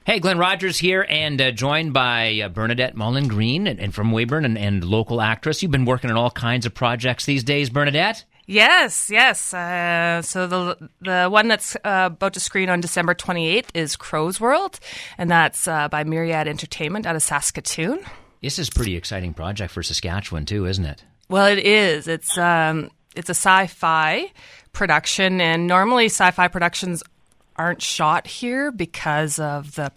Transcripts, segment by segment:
Hey, Glenn Rogers here, and joined by Bernadette Mullen-Green and from Weyburn and local actress. You've been working on all kinds of projects these days, Bernadette? Yes. So the one that's about to screen on December 28th is Crow's World, and that's by Myriad Entertainment out of Saskatchewan. This is a pretty exciting project for Saskatchewan, too, isn't it? Well, it is. It's a sci-fi production, and normally sci-fi productions aren't shot here because of the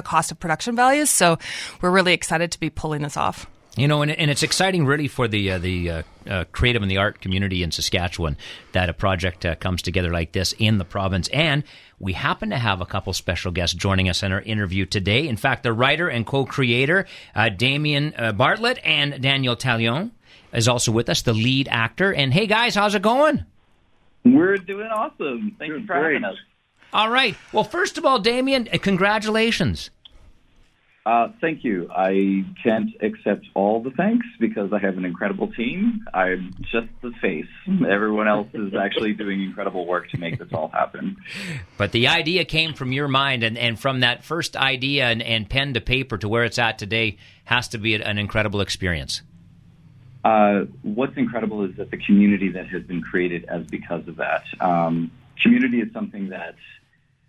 cost of production values. So we're really excited to be pulling this off. You know, and it's exciting really for the creative and the art community in Saskatchewan that a project comes together like this in the province. And we happen to have a couple special guests joining us in our interview today. In fact, the writer and co-creator, Damien Bartlett, and Daniel Talion is also with us, the lead actor. And hey, guys, how's it going? We're doing awesome. Thank you for having us. All right. Well, first of all, Damien, congratulations. Thank you. I can't accept all the thanks because I have an incredible team. I'm just the face. Everyone else is actually doing incredible work to make this all happen. But the idea came from your mind, and from that first idea and pen to paper to where it's at today has to be an incredible experience. What's incredible is that the community that has been created as because of that. Community is something that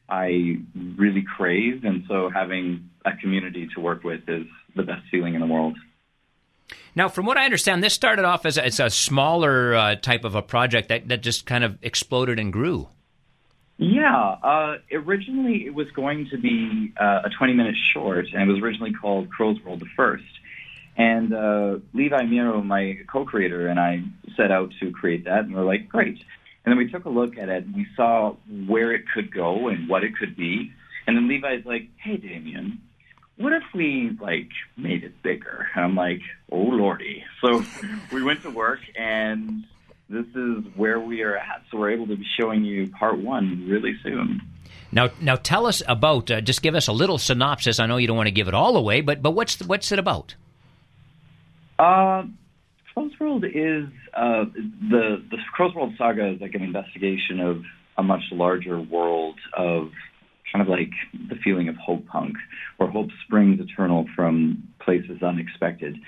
I really crave, and so having a community to work with is the best feeling in the world. Now, from what I understand, this started off as a smaller type of a project that just kind of exploded and grew. Yeah. Originally, it was going to be a 20-minute short, and it was originally called Crow's World the First. And Levi Miro, my co-creator, and I set out to create that, and we're like, great. And then we took a look at it, and we saw where it could go and what it could be. And then Levi's like, hey, Damien, what if we, made it bigger? And I'm like, oh, Lordy. So we went to work, and this is where we are at. So we're able to be showing you part one really soon. Now tell us about, just give us a little synopsis. I know you don't want to give it all away, but what's it about? Crow's World is the Crow's World saga is like an investigation of a much larger world of kind of like the feeling of hope punk, where hope springs eternal from places unexpected.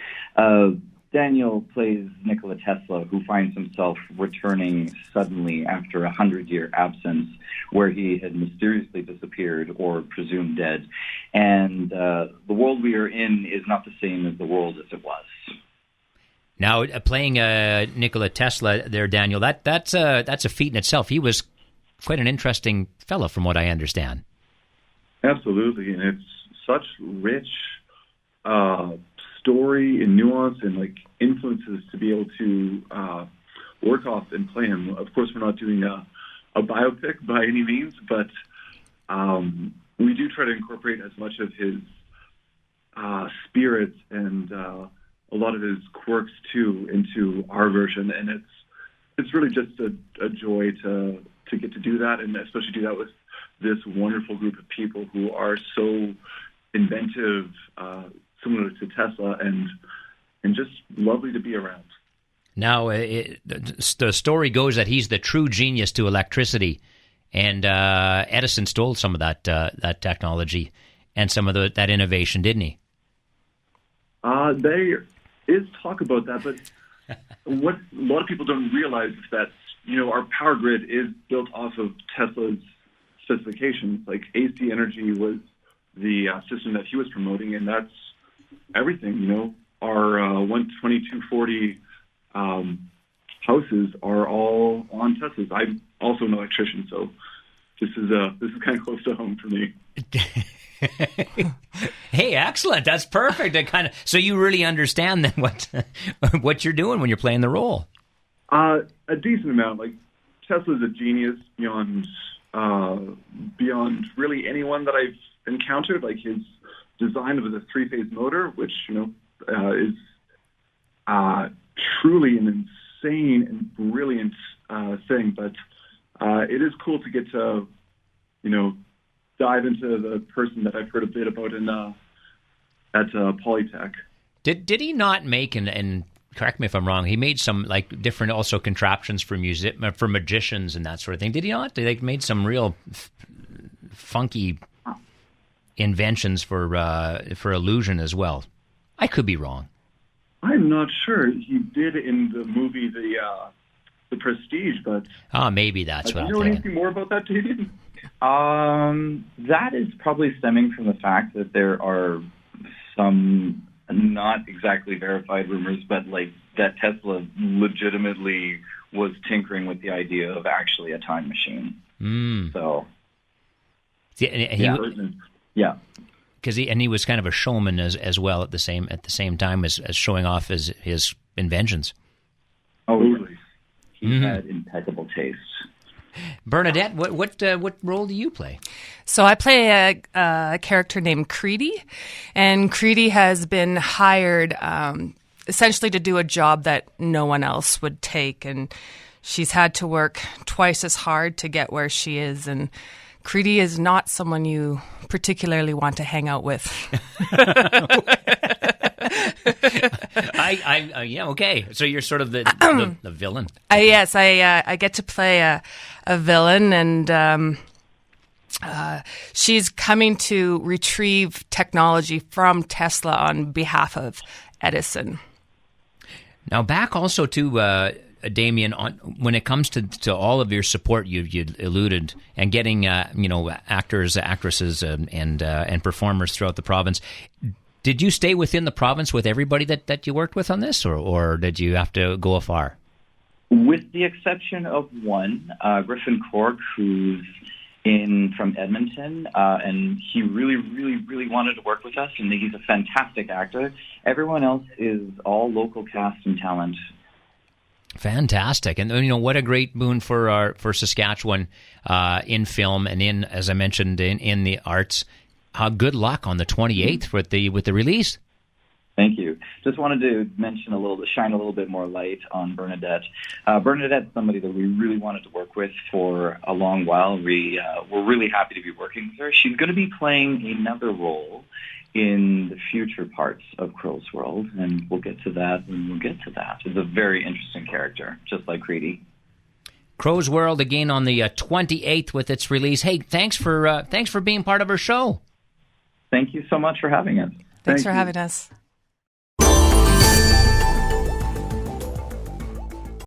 Daniel plays Nikola Tesla, who finds himself returning suddenly after a 100-year absence, where he had mysteriously disappeared or presumed dead. And the world we are in is not the same as the world as it was. Now, playing Nikola Tesla there, Daniel, that's a feat in itself. He was quite an interesting fellow, from what I understand. Absolutely, and it's such rich story and nuance and influences to be able to work off and play him. Of course, we're not doing a biopic by any means, but we do try to incorporate as much of his spirit and a lot of his quirks too into our version, and it's really just a joy to get to do that, and especially do that with this wonderful group of people who are so inventive, similar to Tesla, and just lovely to be around. Now, the story goes that he's the true genius to electricity, and Edison stole some of that technology and some of that innovation, didn't he? There is talk about that, but what a lot of people don't realize is that our power grid is built off of Tesla's specifications. Like AC Energy was the system that he was promoting, and that's everything. Our 12240 houses are all on Teslas. I'm also an electrician, so this is kind of close to home for me. Hey, excellent. That's perfect. So you really understand then what you're doing when you're playing the role. A decent amount. Tesla's a genius beyond really anyone that I've encountered. His design of the three-phase motor, which is truly an insane and brilliant thing. But it is cool to get to dive into the person that I've heard a bit about at Polytech. Did he not make, and correct me if I'm wrong, he made some different also contraptions for magicians and that sort of thing. Did he not? They made some real funky inventions for illusion as well. I could be wrong. I'm not sure. He did in the movie The Prestige, but maybe that's what I'm thinking. Do you know anything more about that, Damien? That is probably stemming from the fact that there are some not exactly verified rumors, but like that Tesla legitimately was tinkering with the idea of actually a time machine. So, yeah. Because he was kind of a showman as well at the same time as showing off his inventions. Oh, really? He had impeccable taste. Bernadette, what role do you play? So I play a character named Creedy, and Creedy has been hired essentially to do a job that no one else would take, and she's had to work twice as hard to get where she is, and Creedy is not someone you particularly want to hang out with. Yeah, okay. So you're sort of the villain. Yes, I get to play a villain, and she's coming to retrieve technology from Tesla on behalf of Edison. Now, back also to Damien, when it comes to all of your support, you alluded, and getting actors, actresses, and performers throughout the province. Did you stay within the province with everybody that you worked with on this, or did you have to go afar? With the exception of one, Griffin Cork, who's from Edmonton, and he really, really, really wanted to work with us, and he's a fantastic actor. Everyone else is all local cast and talent. Fantastic, and what a great boon for Saskatchewan in film and in, as I mentioned, in the arts. Good luck on the 28th with the release. Thank you. Just wanted to shine a little bit more light on Bernadette. Bernadette's somebody that we really wanted to work with for a long while. We're really happy to be working with her. She's going to be playing another role in the future parts of Crow's World, and we'll get to that when we'll get to that. It's a very interesting character, just like Creedy. Crow's World again on the 28th with its release. Hey, thanks for being part of our show. Thank you so much for having us. Thanks for having us.